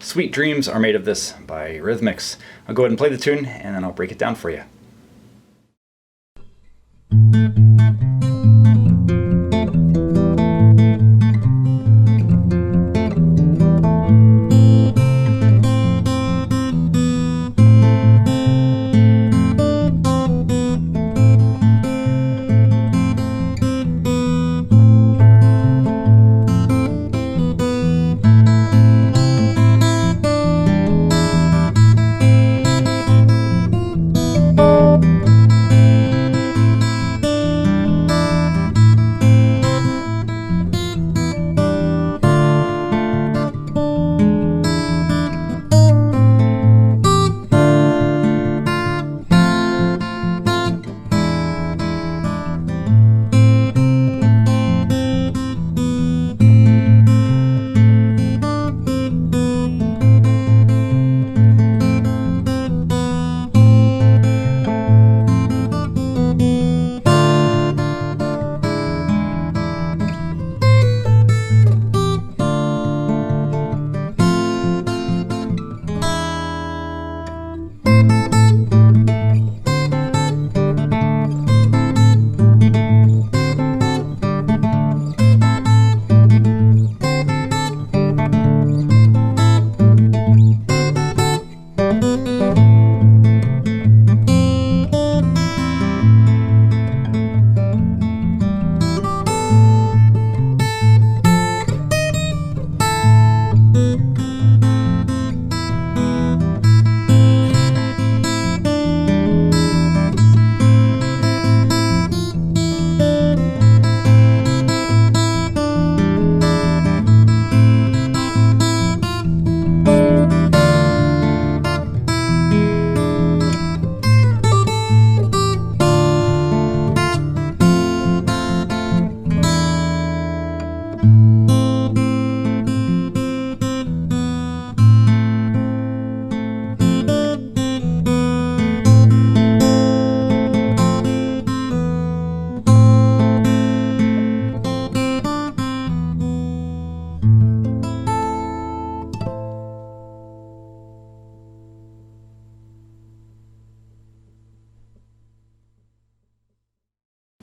Sweet Dreams Are Made of This by Eurythmics. I'll go ahead and play the tune and then I'll break it down for you.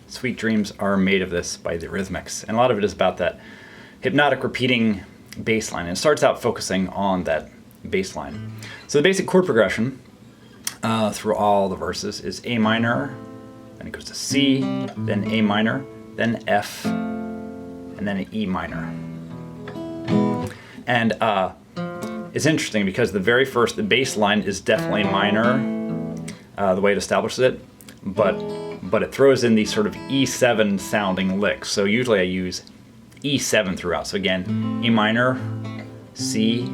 Sweet Dreams Are Made of This by the Eurythmics. And a lot of it is about that hypnotic repeating bass line. And it starts out focusing on that bass line. So the basic chord progression through all the verses is A minor, then it goes to C, then A minor, then F, and then an E minor. And it's interesting because the bass line is definitely minor, the way it establishes it, but it throws in these sort of E7 sounding licks. So usually I use E7 throughout. So again, E minor, C,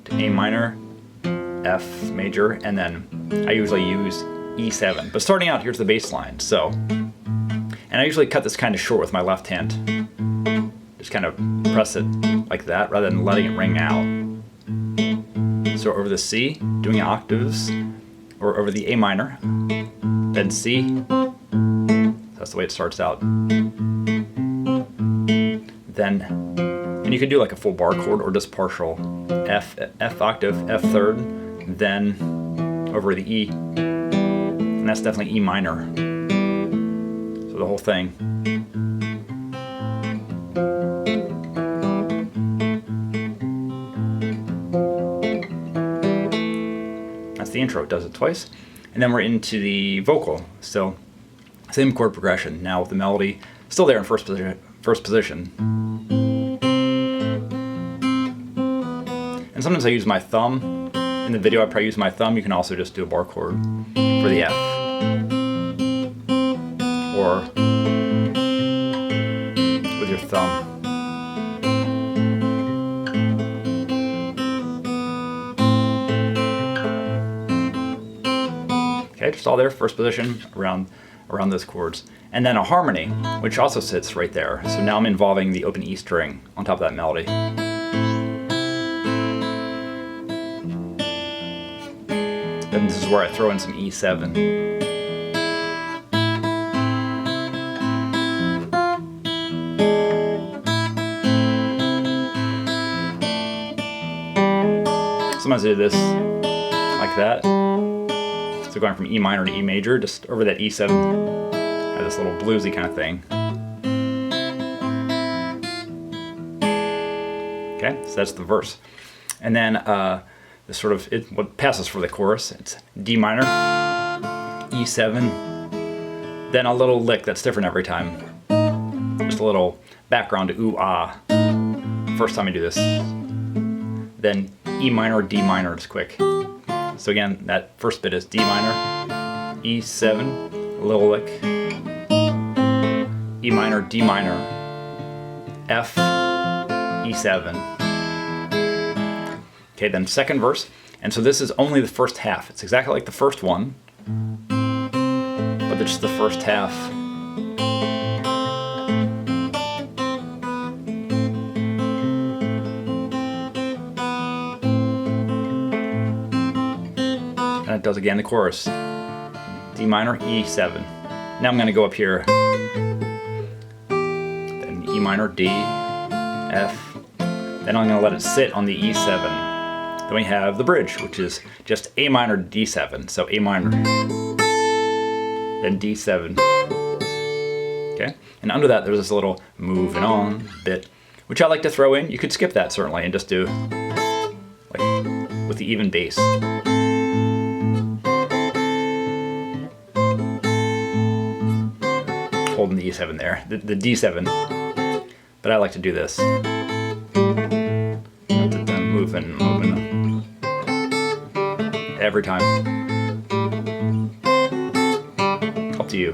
to A minor, F major, and then I usually use E7. But starting out, here's the bass line. So, and I usually cut this kind of short with my left hand. Just kind of press it like that rather than letting it ring out. So over the C, doing octaves, or over the A minor, then C. That's the way it starts out. Then, and you could do like a full bar chord or just partial F octave, F third, then over the E, and that's definitely E minor. So the whole thing. That's the intro. It does it twice. And then we're into the vocal. So same chord progression, now with the melody still there in first position. And sometimes I use my thumb. In the video I probably use my thumb. You can also just do a bar chord for the F. Or with your thumb. Okay, just all there, first position around those chords. And then a harmony, which also sits right there. So now I'm involving the open E string on top of that melody. Then this is where I throw in some E7. Sometimes I do this like that. So going from E minor to E major, just over that E7, have this little bluesy kind of thing. Okay, so that's the verse. And then this sort of, what passes for the chorus, it's D minor, E7, then a little lick that's different every time. Just a little background to ooh ah. First time I do this. Then E minor, D minor, just quick. So again, that first bit is D minor, E7, a little lick, E minor, D minor, F, E7. Okay, then second verse. And so this is only the first half. It's exactly like the first one, but it's just the first half. And it does again the chorus. D minor, E7. Now I'm going to go up here. Then E minor, D, F. Then I'm going to let it sit on the E7. Then we have the bridge, which is just A minor, D7. So A minor, then D7. Okay, and under that there's this little moving on bit, which I like to throw in. You could skip that certainly and just do like with the even bass. Holding the E7 there, the D7. But I like to do this. Moving every time. Up to you.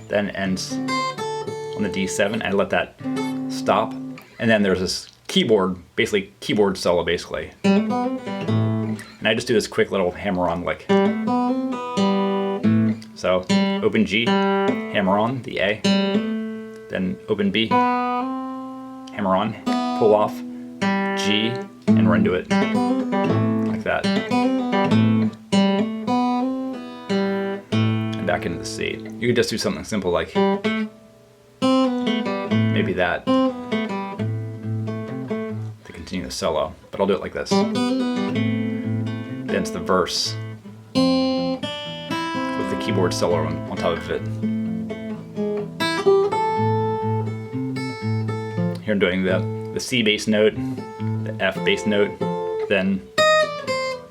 Then ends on the D7. I let that stop. And then there's this keyboard, basically keyboard solo basically. And I just do this quick little hammer on lick. So open G, hammer on the A. Then open B, hammer on, pull off, G, and run to it, like that. And back into the C. You could just do something simple like, maybe that, to continue the solo, but I'll do it like this. Then it's the verse, with the keyboard solo on top of it. Here I'm doing the C bass note, the F bass note, then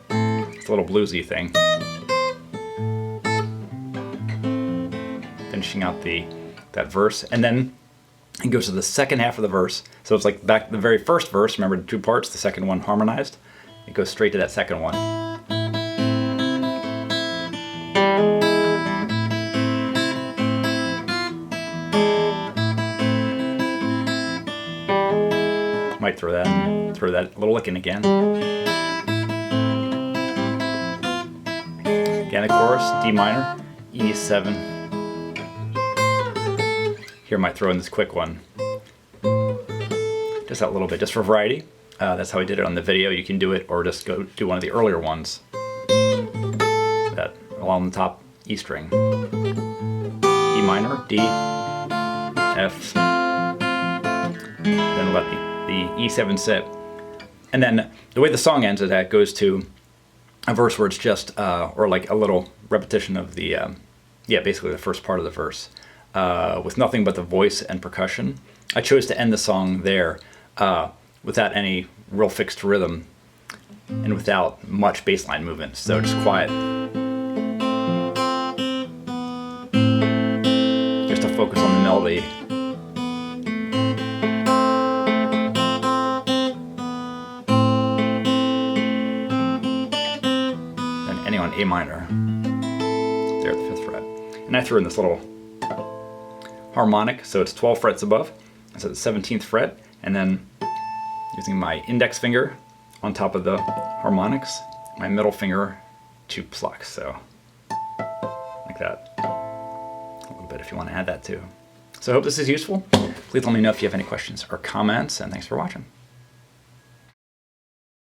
it's a little bluesy thing. Finishing out that verse, and then it goes to the second half of the verse. So it's like back the very first verse, remember the two parts, the second one harmonized. It goes straight to that second one. Might throw that little lick in again. Again, the chorus, D minor, E7. Here I might throw in this quick one. Just that little bit, just for variety. That's how I did it on the video. You can do it, or just go do one of the earlier ones. That along the top E string. E minor, D, F. Then let the E7 sit. And then the way the song ends is that it goes to a verse where it's just, or like a little repetition of the, basically the first part of the verse, with nothing but the voice and percussion. I chose to end the song there without any real fixed rhythm and without much bass line movement, so just quiet. Just to focus on the melody. On A minor, there at the 5th fret. And I threw in this little harmonic, so it's 12 frets above, so the 17th fret, and then using my index finger on top of the harmonics, my middle finger to pluck, so like that. A little bit if you want to add that too. So I hope this is useful. Please let me know if you have any questions or comments, and thanks for watching.